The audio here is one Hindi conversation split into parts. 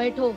बैठो।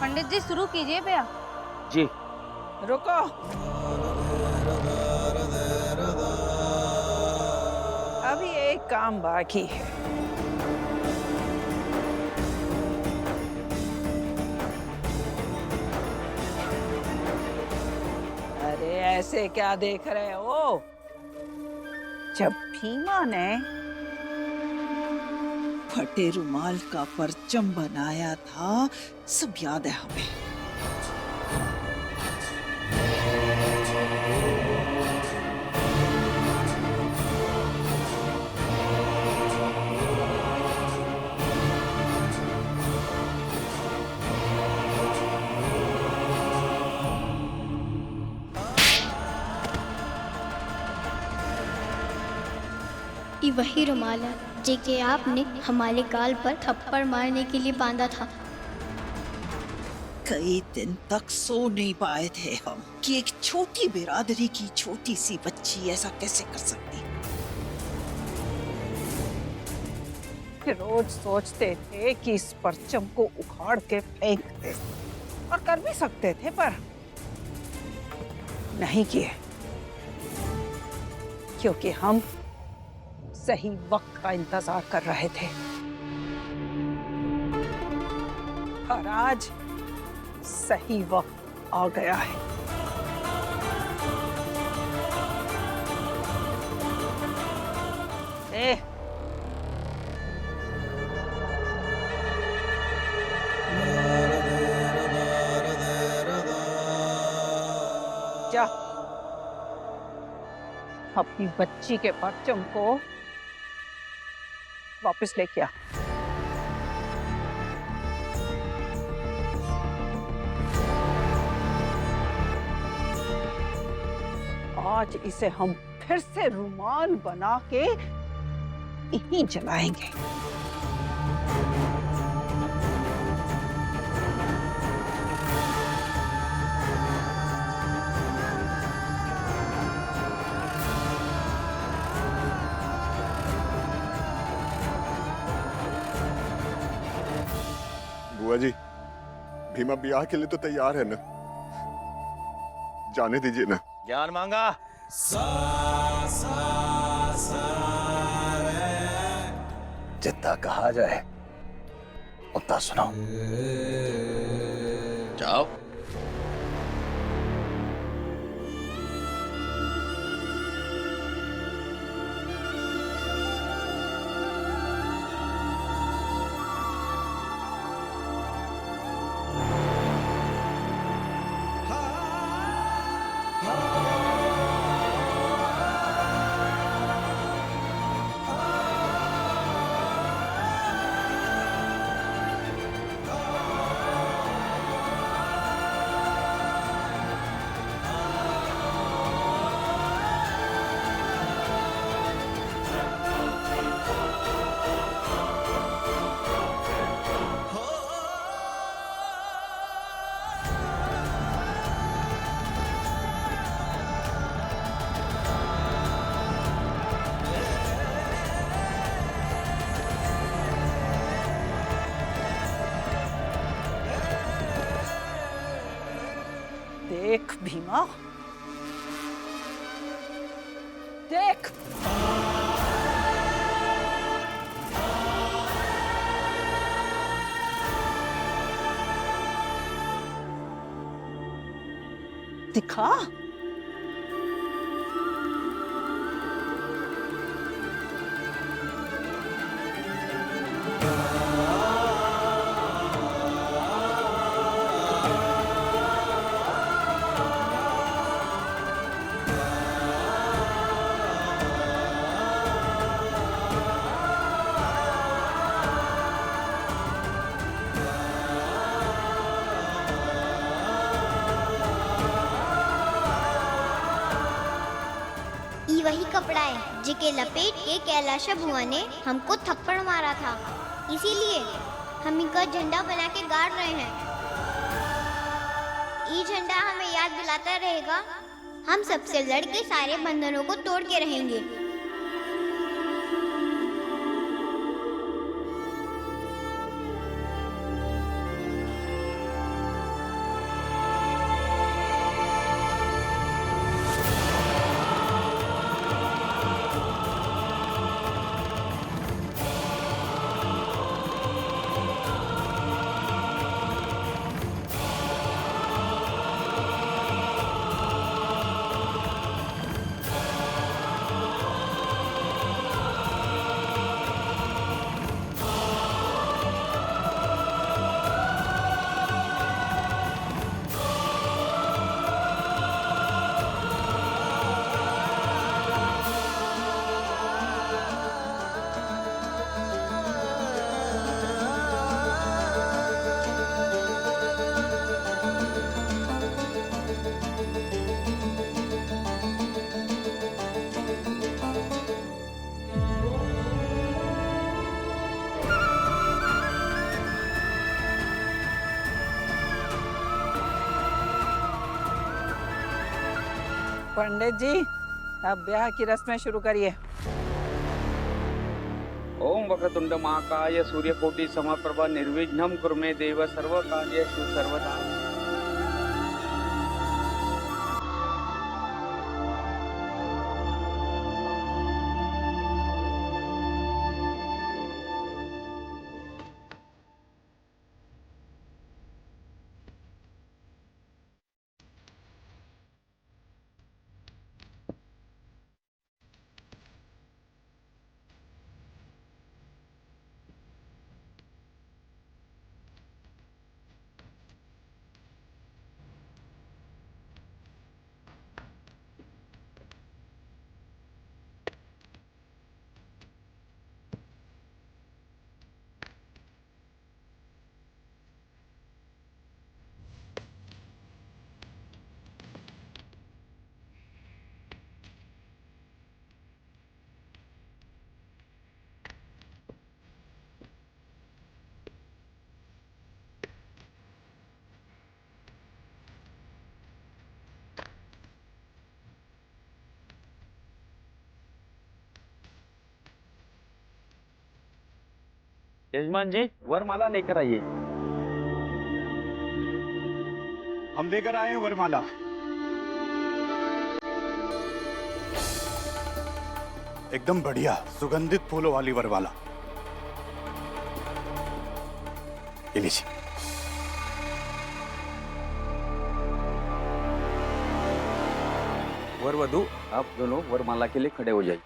पंडित जी शुरू कीजिए भैया। जी। रुको। अभी एक काम बाकी है। अरे ऐसे क्या देख रहे हो? जब भीमा ने फटे रुमाल का परचम बनाया था, सब याद है हमें। ये वही रुमाल है जेके आपने हमारे गाल पर थप्पड़ मारने के लिए बांधा था। कई दिन तक सो नहीं पाए थे हम कि एक छोटी बिरादरी की छोटी सी बच्ची ऐसा कैसे कर सकती। रोज सोचते थे कि इस परचम को उखाड़ के फेंक दे, और कर भी सकते थे पर नहीं किए, क्योंकि हम सही वक्त का इंतजार कर रहे थे। और आज सही वक्त आ गया है। ए, जा अपनी बच्ची के परचम को वापस लेके आ। आज इसे हम फिर से रुमाल बना के यहीं जलाएंगे। बुआ जी, भीमा ब्याह के लिए तो तैयार है ना? जाने दीजिए ना। ज्ञान मांगा। जितना कहा जाए उतना सुनाओ। जाओ। देख भीमा, देख। दिखा। वही कपड़ा है जिके लपेट के कैलाश बुआ ने हमको थप्पड़ मारा था। इसीलिए हम इनका झंडा बना के गाड़ रहे हैं। ये झंडा हमें याद दिलाता रहेगा हम सबसे लड़ के सारे बंधनों को तोड़ के रहेंगे। पंडित जी, अब ब्याह की रस्में शुरू करिए। ओम वक्रतुंड महाकाय सूर्यकोटि समप्रभ निर्विघ्नं कुरु मे देव सर्वकार्येषु सर्वदा। यजमान जी, वरमाला लेकर आइए। हम लेकर आए हैं वरमाला। एकदम बढ़िया सुगंधित फूलों वाली वरमाला। ये लीजिए। वरवधु, आप दोनों वरमाला के लिए खड़े हो जाइए।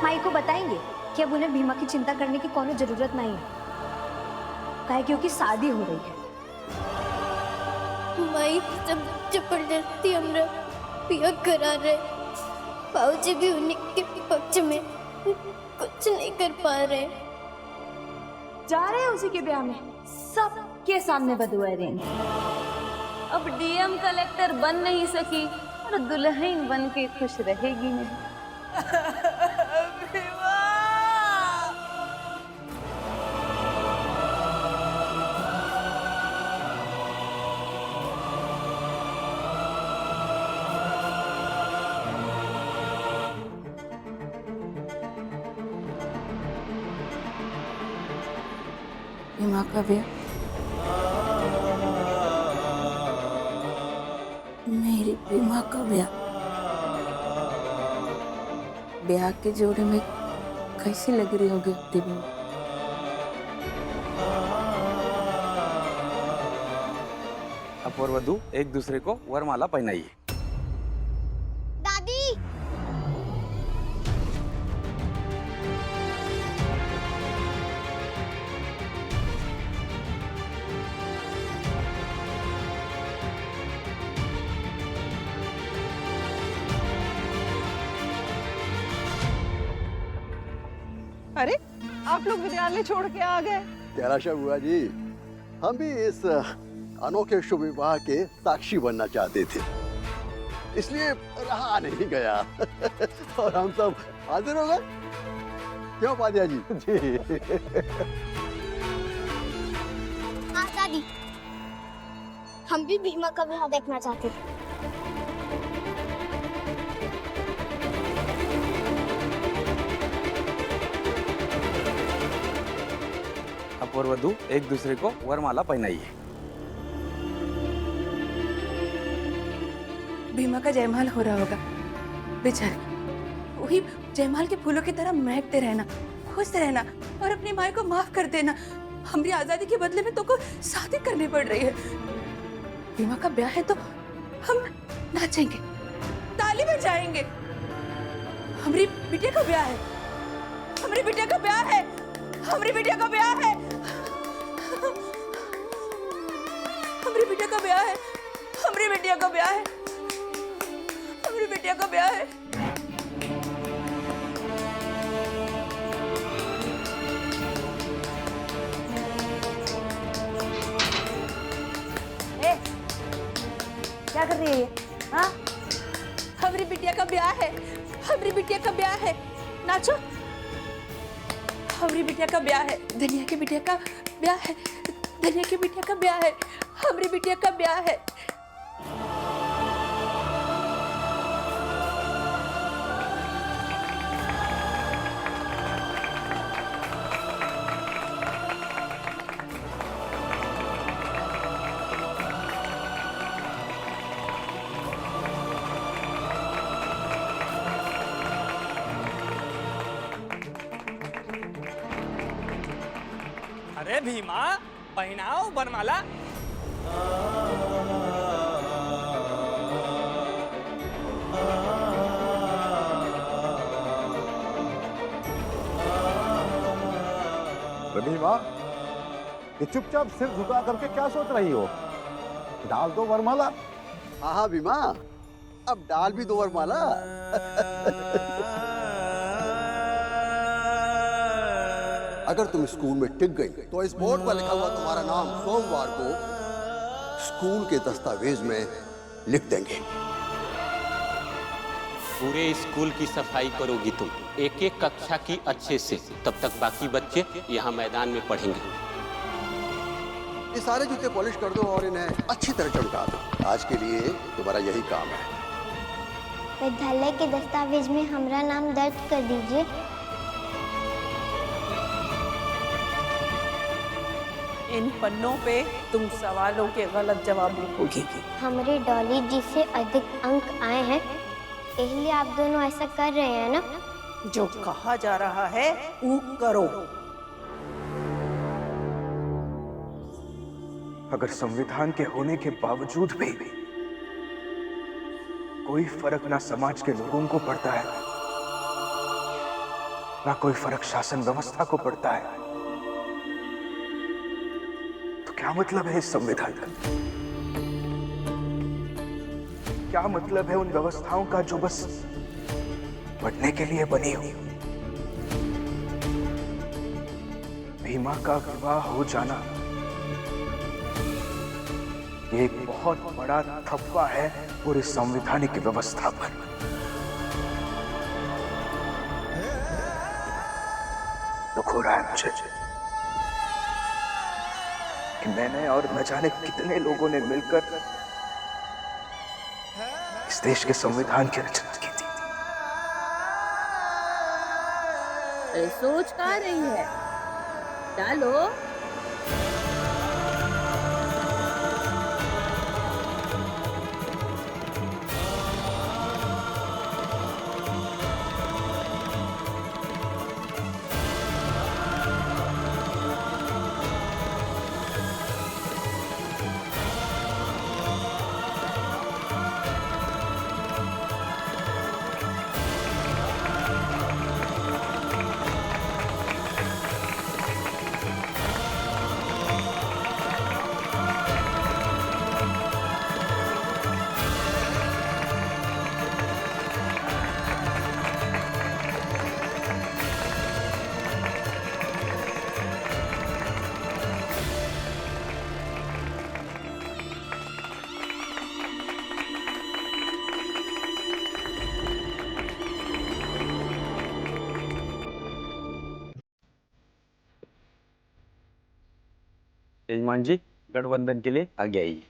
माई को बताएंगे कि अब उन्हें भीमा की चिंता करने की कोनो जरूरत नहीं है, काहे क्योंकि शादी हो रही है। माई सब जबरदस्ती हमरा पिया करा रहे, बाबूजी भी उन्हीं के पक्ष में कुछ नहीं कर पा रहे। जा रहे हैं उसी के ब्याह में, सबके सामने बदुआएं देंगे। अब डीएम कलेक्टर बन नहीं सकी और दुल्हन बन के खुश रहेगी नहीं। भीमा का ब्याह, मेरी भीमा का ब्याह। ब्याह के जोड़े में कैसी लग रही होगी अपनी भीमा? अब और वधू एक दूसरे को वरमाला पहनाइए। दादी अरे आप लोग विद्यालय छोड़ के आ गए। कैलाशा बुआ जी, हम भी इस अनोखे शुभ विवाह के साक्षी बनना चाहते थे, इसलिए रहा नहीं गया और हम सब हाजिर हो गए। क्यों पादिया जी? जी हाँ दादी, हम भी भीमा का विवाह देखना चाहते थे। अब और वधू एक दूसरे को वरमाला पहनाइए। भीमा का जयमाल हो रहा होगा, बेचारे वही जयमाल के फूलों की तरह महकते रहना, खुश रहना और अपनी माँ को माफ कर देना। हमारी आजादी के बदले में तो को शादी करनी पड़ रही है। भीमा का ब्याह है तो हम नाचेंगे, ताली बजाएंगे। हमारी बिटिया का ब्याह है, हमारी बिटिया का ब्याह है, हमारी बिटिया का ब्याह है, हमारी बिटिया का ब्याह है, हमारी बिटिया का ब्याह है, हमारी बिटिया का ब्याह है। क्या कर रही है ये? हाँ, हमारी बिटिया का ब्याह है, हमारी बिटिया का ब्याह है, नाचो। हमारी बिटिया का ब्याह है, धनिया की बिटिया का ब्याह है, धनिया की बिटिया का ब्याह है, हमारी बिटिया का ब्याह है। अरे भीमा, पहनाओ वरमाला। भीमा, ये चुपचाप सिर झुका करके क्या सोच रही हो? डाल दो वरमाला। हाँ हाँ भीमा, अब डाल भी दो वरमाला। अगर तुम स्कूल में टिक गई तो इस बोर्ड पर लिखा हुआ तुम्हारा नाम सोमवार को स्कूल के दस्तावेज में लिख देंगे। पूरे स्कूल की सफाई करोगी तुम, एक एक कक्षा की अच्छे से, तब तक बाकी बच्चे यहाँ मैदान में पढ़ेंगे। ये सारे जूते पॉलिश कर दो और इन्हें अच्छी तरह चमका दो। आज के लिए तुम्हारा यही काम है। विद्यालय के दस्तावेज में हमारा नाम दर्ज कर दीजिए। इन पन्नों पे तुम सवालों के गलत जवाब लिखोगी। हमारे डॉली जी से अधिक अंक आए हैं, इसलिए आप दोनों ऐसा कर रहे हैं ना? जो कहा जा रहा है वो करो। अगर संविधान के होने के बावजूद भी कोई फर्क ना समाज के लोगों को पड़ता है, ना कोई फर्क शासन व्यवस्था को पड़ता है, तो क्या मतलब है इस संविधान का? क्या मतलब है उन व्यवस्थाओं का जो बस बढ़ने के लिए बनी हुई? भीमा का विवाह हो जाना ये एक बहुत बड़ा थप्पा है पूरी संवैधानिक व्यवस्था पर। दुख हो रहा है मुझे कि मैंने और न जाने कितने लोगों ने मिलकर इस देश के संविधान की रचना की थी। अरे सोच कहाँ रही है, डालो। यजमान जी, गठबंधन के लिए आगे आइए।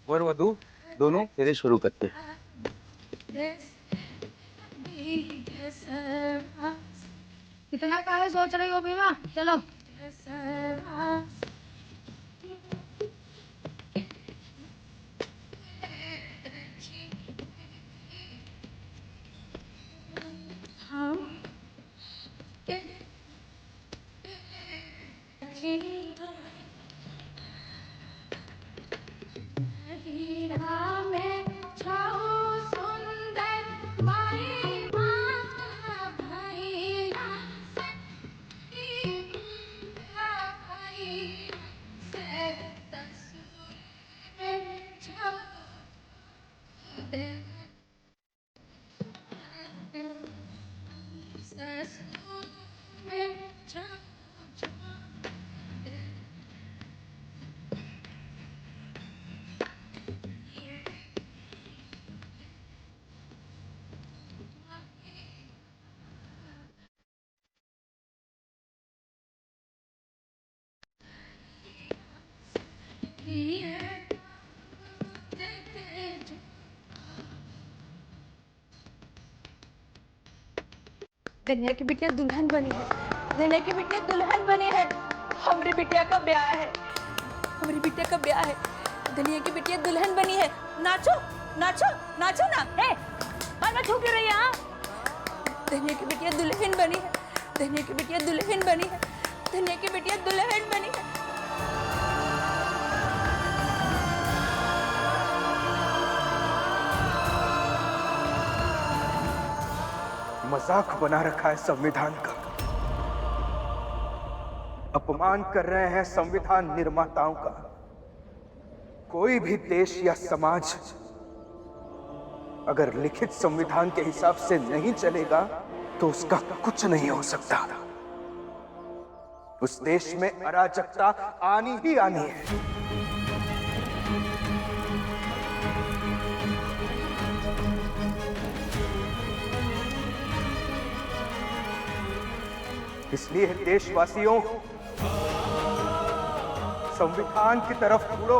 वर वधू दोनों तेरे शुरू करते हैं। इतना काहे सोच रही हो भीमा? चलो। धनिया की बिटिया दुल्हन बनी है, धनिया की बिटिया दुल्हन बनी है। हमारी बिटिया का ब्याह है, हमारी बिटिया का ब्याह है। धनिया की बिटिया दुल्हन बनी है। नाचो नाचो नाचो ना। हे मैं छू क्यों रही है? धनिया की बिटिया दुल्हन बनी है, धनिया की बिटिया दुल्हन बनी है, धनिया की बिटिया दुल्हन बनी है। मजाक बना रखा है संविधान का, अपमान कर रहे हैं संविधान निर्माताओं का। कोई भी देश या समाज अगर लिखित संविधान के हिसाब से नहीं चलेगा तो उसका कुछ नहीं हो सकता। उस देश में अराजकता आनी ही आनी है। इसलिए देशवासियों, संविधान की तरफ मुड़ो,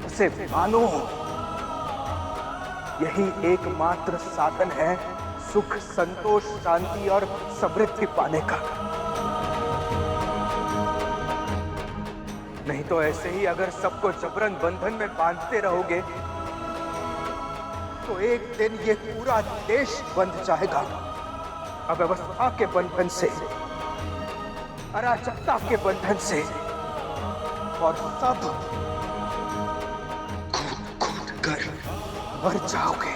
उसे मानो। यही एकमात्र साधन है सुख, संतोष, शांति और समृद्धि पाने का। नहीं तो ऐसे ही अगर सबको जबरन बंधन में बांधते रहोगे तो एक दिन ये पूरा देश बंध जाएगा, अव्यवस्था के बंधन से, अराजकता के बंधन से, और सब कूद कूद कर मर जाओगे।